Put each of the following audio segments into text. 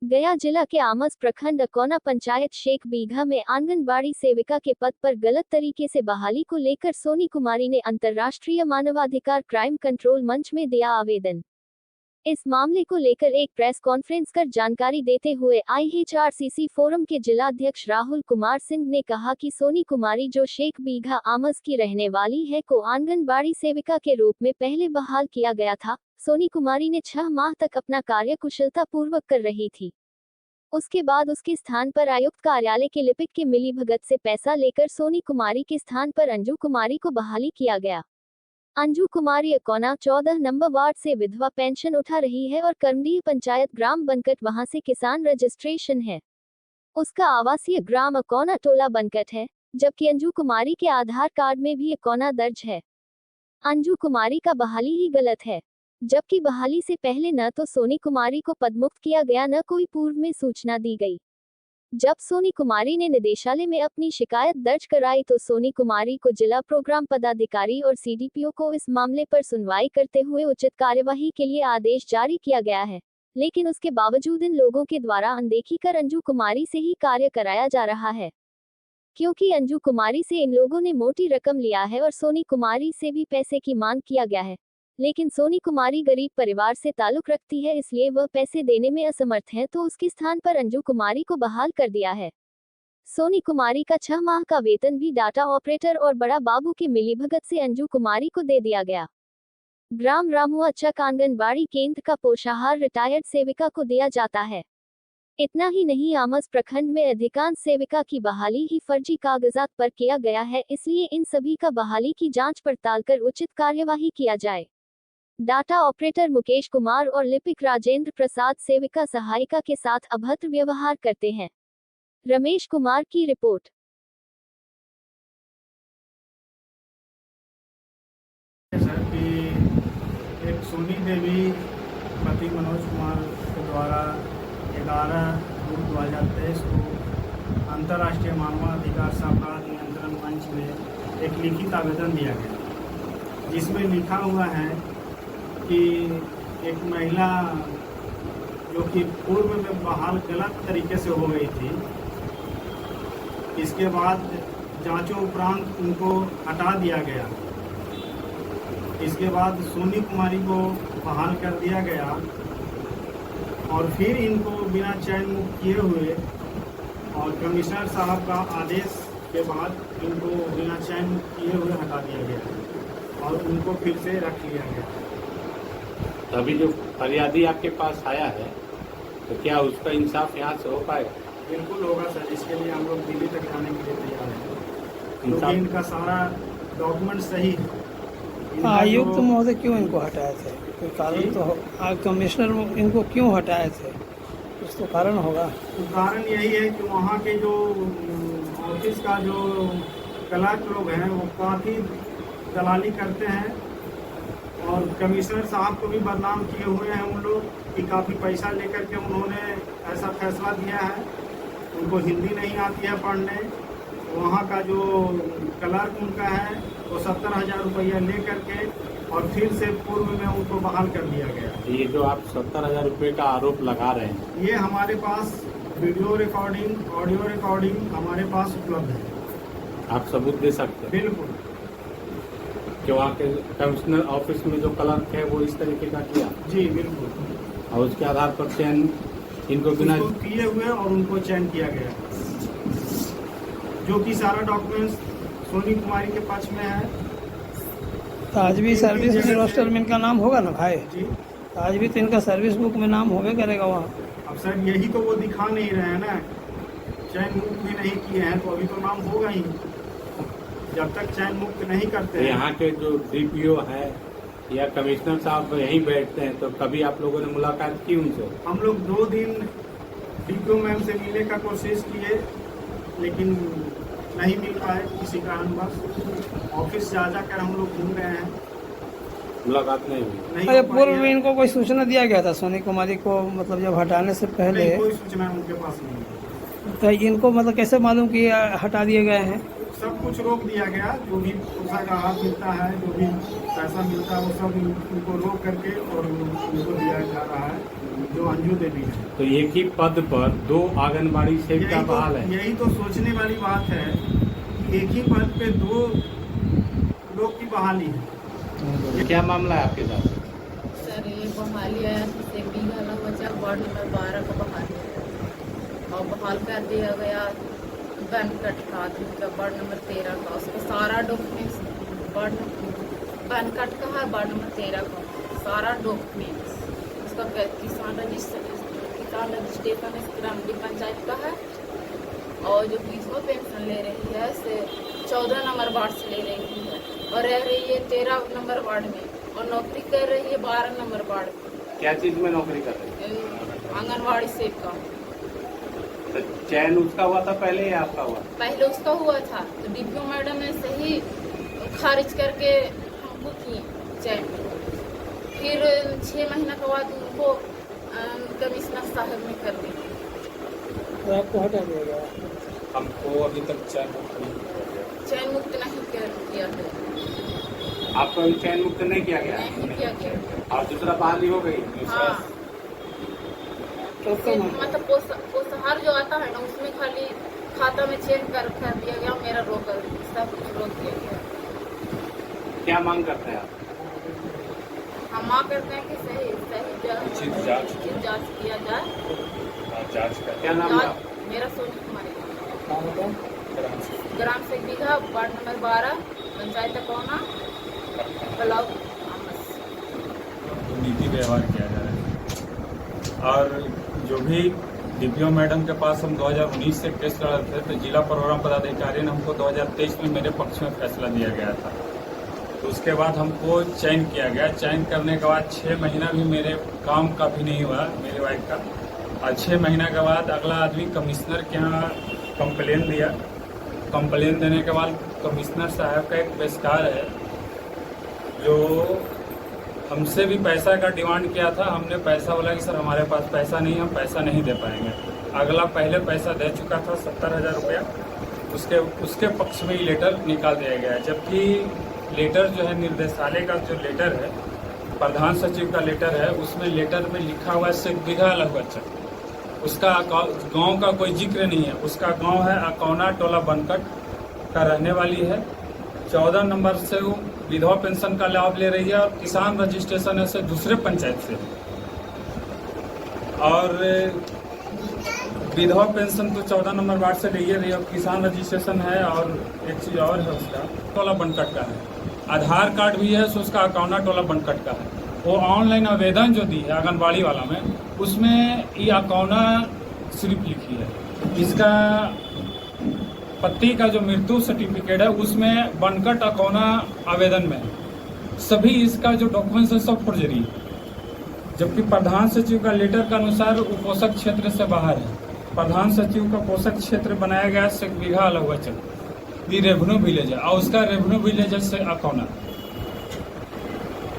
गया जिला के आमस प्रखंड अकौना पंचायत शेख बीघा में आंगनबाड़ी सेविका के पद पर गलत तरीके से बहाली को लेकर सोनी कुमारी ने अंतर्राष्ट्रीय मानवाधिकार क्राइम कंट्रोल मंच में दिया आवेदन। इस मामले को लेकर एक प्रेस कॉन्फ्रेंस कर जानकारी देते हुए IHRCC फोरम के जिलाध्यक्ष राहुल कुमार सिंह ने कहा कि सोनी कुमारी जो शेख बीघा आमस की रहने वाली है को आंगनबाड़ी सेविका के रूप में पहले बहाल किया गया था। सोनी कुमारी ने 6 माह तक अपना कार्य कुशलता पूर्वक कर रही थी। उसके बाद उसके स्थान पर आयुक्त कार्यालय के लिपिक के मिलीभगत से पैसा लेकर सोनी कुमारी के स्थान पर अंजू कुमारी को बहाली किया गया। अंजू कुमारी अकौना 14 नंबर वार्ड से विधवा पेंशन उठा रही है और करमडीह पंचायत ग्राम बनकट वहां से किसान रजिस्ट्रेशन है। उसका आवासीय ग्राम अकौना टोला बनकट है, जबकि अंजू कुमारी के आधार कार्ड में भी अकौना दर्ज है। अंजू कुमारी का बहाली ही गलत है, जबकि बहाली से पहले न तो सोनी कुमारी को पदमुक्त किया गया न कोई पूर्व में सूचना दी गई। जब सोनी कुमारी ने निदेशालय में अपनी शिकायत दर्ज कराई तो सोनी कुमारी को जिला प्रोग्राम पदाधिकारी और CDPO को इस मामले पर सुनवाई करते हुए उचित कार्यवाही के लिए आदेश जारी किया गया है, लेकिन उसके बावजूद इन लोगों के द्वारा अनदेखी कर अंजू कुमारी से ही कार्य कराया जा रहा है। क्योंकि अंजू कुमारी से इन लोगों ने मोटी रकम लिया है और सोनी कुमारी से भी पैसे की मांग किया गया है, लेकिन सोनी कुमारी गरीब परिवार से ताल्लुक रखती है, इसलिए वह पैसे देने में असमर्थ है, तो उसके स्थान पर अंजू कुमारी को बहाल कर दिया है। सोनी कुमारी का 6 माह का वेतन भी डाटा ऑपरेटर और बड़ा बाबू के मिलीभगत से अंजू कुमारी को दे दिया गया। ग्राम रामुआ चक आंगनबाड़ी केंद्र का पोषाहार रिटायर्ड सेविका को दिया जाता है। इतना ही नहीं, आमस प्रखंड में अधिकांश सेविका की बहाली ही फर्जी कागजात पर किया गया है, इसलिए इन सभी का बहाली की जांच पड़ताल कर उचित कार्यवाही किया जाए। डाटा ऑपरेटर मुकेश कुमार और लिपिक राजेंद्र प्रसाद सेविका सहायिका के साथ अभद्र व्यवहार करते हैं। रमेश कुमार की रिपोर्ट। सर कि एक सोनी देवी पति मनोज कुमार के द्वारा 11/2/2023 को अंतर्राष्ट्रीय मानवाधिकार अपराध नियंत्रण मंच में एक लिखित आवेदन दिया गया, जिसमें लिखा हुआ है कि एक महिला जो कि पूर्व में बहाल गलत तरीके से हो गई थी, इसके बाद जांचों उपरांत उनको हटा दिया गया। इसके बाद सोनी कुमारी को बहाल कर दिया गया और फिर इनको बिना चयन मुक्त किए हुए और कमिश्नर साहब का आदेश के बाद इनको बिना चयन मुक्त किए हुए हटा दिया गया और उनको फिर से रख लिया गया। अभी जो फरियादी आपके पास आया है तो क्या उसका इंसाफ यहाँ से हो पाएगा? बिल्कुल होगा सर, इसके लिए हम लोग दिल्ली तक जाने के लिए तैयार हैं, क्योंकि इनका सारा डॉक्यूमेंट सही है। आयुक्त महोदय क्यों इनको हटाए थे? कोई कारण तो हो। कमिश्नर इनको क्यों हटाए थे? कुछ तो कारण होगा। तो कारण यही है कि वहाँ के जो ऑफिस का जो क्लर्क लोग हैं वो काफ़ी दलाली करते हैं और कमिश्नर साहब को भी बदनाम किए हुए हैं उन लोग कि काफ़ी पैसा लेकर के उन्होंने ऐसा फैसला दिया है। उनको हिंदी नहीं आती है पढ़ने। वहाँ का जो क्लर्क उनका है वो 70,000 रुपया ले करके और फिर से पूर्व में उनको बहाल कर दिया गया। ये जो आप 70,000 रुपये का आरोप लगा रहे हैं, ये हमारे पास वीडियो रिकॉर्डिंग, ऑडियो रिकॉर्डिंग हमारे पास उपलब्ध है। आप सबूत दे सकते हैं? बिल्कुल। कि वहाँ के कमिश्नर ऑफिस में जो क्लर्क है वो इस तरीके का किया? जी बिल्कुल। और उसके आधार पर चयन इनको बिना किए हुए और उनको चयन किया गया, जो कि सारा डॉक्यूमेंट्स सोनी कुमारी के पक्ष में है। तो आज भी सर्विस रोस्टर में इनका नाम होगा ना भाई? जी, आज भी तो इनका सर्विस बुक में नाम होवे करेगा वहाँ। अब सर यही तो वो दिखा नहीं रहे हैं ना, चयन मुक्त भी नहीं किए हैं तो अभी तो नाम होगा ही, जब तक चयन मुक्त नहीं करते हैं। यहाँ के जो DPO है या कमिश्नर साहब यहीं बैठते हैं, तो कभी आप लोगों ने मुलाकात की उनसे? हम लोग 2 दिन DPO मैम से मिलने का कोशिश किए, लेकिन नहीं मिल पाए किसी कारणवश। ऑफिस जा कर हम लोग घूम रहे हैं, मुलाकात नहीं हुई। अरे पूर्व में इनको कोई सूचना दिया गया था सोनी कुमारी को, मतलब जब हटाने से पहले? नहीं, कोई सूचना उनके पास नहीं है। तो इनको मतलब कैसे मालूम कि हटा दिए गए हैं? सब कुछ रोक दिया गया, जो भी पैसा का हाथ मिलता है, जो भी पैसा मिलता है वो सब उनको रोक करके और उनको दिया जा रहा है। जो अंजू देवी है। तो एक ही पद पर 2 आंगनबाड़ी सेविका बहाल है। यही तो सोचने वाली बात है कि एक ही पद पे 2 लोग की बहाली है। ये क्या मामला है आपके साथ? सर ये बहाली आया से बीघा बचा वार्ड नंबर 12 का बहाली है और बहाल कर दिया गया बनकट का आदमी का वार्ड नंबर 13 का। उसका सारा डॉक्यूमेंट्स बनकट का है, वार्ड नंबर 13 का सारा डॉक्यूमेंट्स उसका किसान रजिस्ट्रेशन ग्राम पंचायत का है और जो विधवा पेंशन ले रही है से 14 नंबर वार्ड से ले रही है और रह रही है 13 नंबर वार्ड में और नौकरी कर रही है 12 नंबर वार्ड में। क्या चीज में नौकरी कर रहे हैं? आंगनवाड़ी सेविका। तो चयन उसका हुआ था पहले या आपका हुआ? पहले उसका हुआ था तो डीपीओ मैडम ने सही खारिज करके हमको की चयन। फिर 6 महीना के बाद उनको कमिश्नर साहब ने कर दी। तो आपको हटा दिया गया? हमको अभी तक चयन मुक्त नहीं किया गया। आपको अभी चयन मुक्त नहीं किया गया? नहीं किया गया। और दूसरा बहाली हो गई? हाँ तो मतलब पोषाहार जो आता है ना उसमें खाली खाता में चेंज कर दिया गया, मेरा रोक सब कुछ रोक दिया गया। क्या मांग करते हैं आप? हम मांग करते हैं कि सही जांच किया जाए। जांच का क्या नाम है? मेरा सोनी कुमारी, ग्राम से बीघा, वार्ड नंबर 12, पंचायत कोना, ब्लॉक आमस। नीति व्यवहार किया जा रहा है और जो भी डीपीओ मैडम के पास हम 2019 से केस लड़ रहे थे तो जिला प्रोग्राम पदाधिकारी ने हमको 2023 में मेरे पक्ष में फैसला दिया गया था। तो उसके बाद हमको चयन किया गया। चयन करने के बाद 6 महीना भी मेरे काम का भी नहीं हुआ मेरे वाइफ का और 6 महीना के बाद अगला आदमी कमिश्नर के यहाँ कंप्लेन दिया। कंप्लेन देने के बाद कमिश्नर साहब का एक पेशकार है जो हमसे भी पैसा का डिमांड किया था। हमने पैसा बोला कि सर हमारे पास पैसा नहीं है, हम पैसा नहीं दे पाएंगे। अगला पहले पैसा दे चुका था 70,000 रुपया, उसके पक्ष में ही लेटर निकाल दिया गया है। जबकि लेटर जो है निर्देशालय का जो लेटर है, प्रधान सचिव का लेटर है, उसमें लेटर में लिखा हुआ है से बीघा लघुवचन, उसका गांव का कोई जिक्र नहीं है। उसका गांव है अकौना टोला बनकट का रहने वाली है। 14 नंबर से वो विधवा पेंशन का लाभ ले रही है और किसान रजिस्ट्रेशन है से दूसरे पंचायत से। और विधवा पेंशन तो 14 नंबर वार्ड से ले रही है और किसान रजिस्ट्रेशन है और एक चीज और है उसका टोला बनकट का है। आधार कार्ड भी है सो उसका अकौना टोला बनकट का है। वो ऑनलाइन आवेदन जो दी है आंगनबाड़ी वाला में, उसमें ये अकौना सिर्फ लिखी है। इसका पति का जो मृत्यु सर्टिफिकेट है उसमें बनकट अकौना आवेदन में सभी इसका जो डॉक्यूमेंट्स है सब फर्जरी है। जबकि प्रधान सचिव का लेटर के अनुसार वो पोषक क्षेत्र से बाहर है। प्रधान सचिव का पोषक क्षेत्र बनाया गया से बीघा लघुवचन, ये रेवेन्यू विलेज है और उसका रेवेन्यू विलेज से अकौना।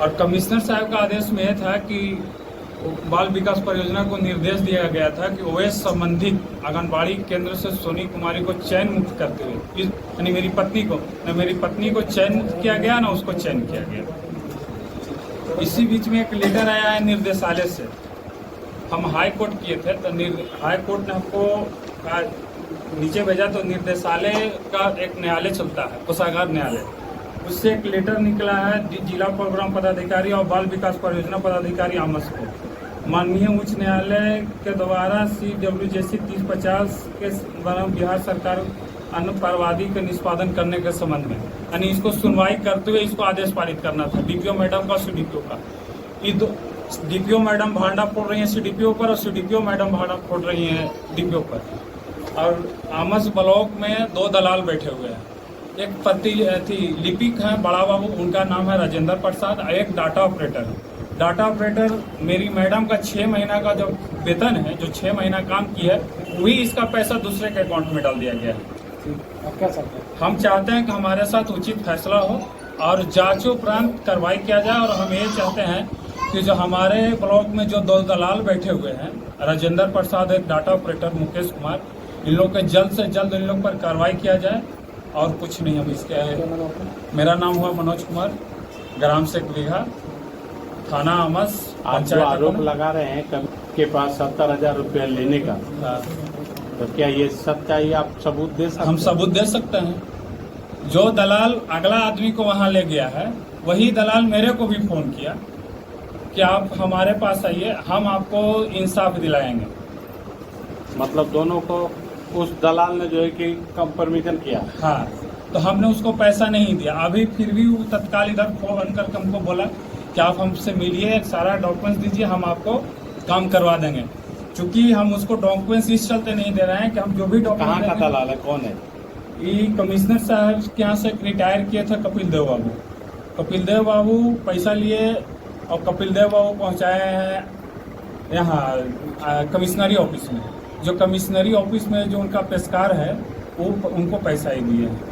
और कमिश्नर साहब का आदेश में यह था कि बाल विकास परियोजना को निर्देश दिया गया था कि ओएस संबंधित आंगनबाड़ी केंद्र से सोनी कुमारी को चयन मुक्त करते हुए, यानी मेरी पत्नी को चयन मुक्त किया गया ना उसको चयन किया गया। इसी बीच में एक लेटर आया है निर्देशालय से। हम हाई कोर्ट किए थे तो हाई कोर्ट ने हमको नीचे भेजा तो निर्देशालय का एक न्यायालय चलता है, कोषागार न्यायालय, उससे एक लेटर निकला है जिला प्रोग्राम पदाधिकारी और बाल विकास परियोजना पदाधिकारी आमस को माननीय उच्च न्यायालय के द्वारा CWJC 3050 के बिहार सरकार अनुपावादी के निष्पादन करने के संबंध में, यानी इसको सुनवाई करते हुए इसको आदेश पारित करना था डीपीओ मैडम का CDPO का। ये डीपीओ मैडम भांडा फोड़ रही है CDPO पर और CDPO मैडम भांडा फोड़ रही है DPO पर। और आमस ब्लॉक में 2 दलाल बैठे हुए हैं। एक लिपिक है बड़ा बाबू, उनका नाम है राजेंद्र प्रसाद, और एक डाटा ऑपरेटर है। डाटा ऑपरेटर मेरी मैडम का 6 महीना का जो वेतन है, जो 6 महीना काम किया है, वही इसका पैसा दूसरे के अकाउंट में डाल दिया गया है। हम चाहते हैं कि हमारे साथ उचित फैसला हो और जांचोपरांत कार्रवाई किया जाए। और हम ये चाहते हैं कि जो हमारे ब्लॉक में जो 2 दलाल बैठे हुए हैं, राजेंद्र प्रसाद, एक डाटा ऑपरेटर मुकेश कुमार, इन लोग के जल्द से जल्द इन लोग पर कार्रवाई किया जाए और कुछ नहीं। हम इसके मेरा नाम हुआ मनोज कुमार, ग्राम से बीघा, थाना आमस, आप जो आरोप लगा रहे हैं आपके पास 70,000 रुपया लेने का, हाँ, तो क्या ये सच्चाई आप सबूत दे सकते हम हैं? सबूत दे सकते हैं। जो दलाल अगला आदमी को वहां ले गया है, वही दलाल मेरे को भी फोन किया कि आप हमारे पास आइए, हम आपको इंसाफ दिलाएंगे। मतलब दोनों को उस दलाल ने जो है कि कंपरमिशन किया। हाँ, तो हमने उसको पैसा नहीं दिया। अभी फिर भी वो तत्काल इधर फोन करके हमको बोला कि आप हमसे मिलिए, सारा डॉक्यूमेंट्स दीजिए, हम आपको काम करवा देंगे। क्योंकि हम उसको डॉक्यूमेंट्स इस चलते नहीं दे रहे हैं कि हम जो भी कहाँ का डॉक्यूमेंट, दलाल है, कौन है? ये कमिश्नर साहब के यहाँ से रिटायर किए थे कपिल देव बाबू। कपिल देव बाबू पैसा लिए और कपिल देव बाबू पहुँचाए हैं यहाँ कमिश्नरी ऑफिस में। जो कमिश्नरी ऑफिस में जो उनका पेशकार है, वो उनको पैसा ही दिए हैं।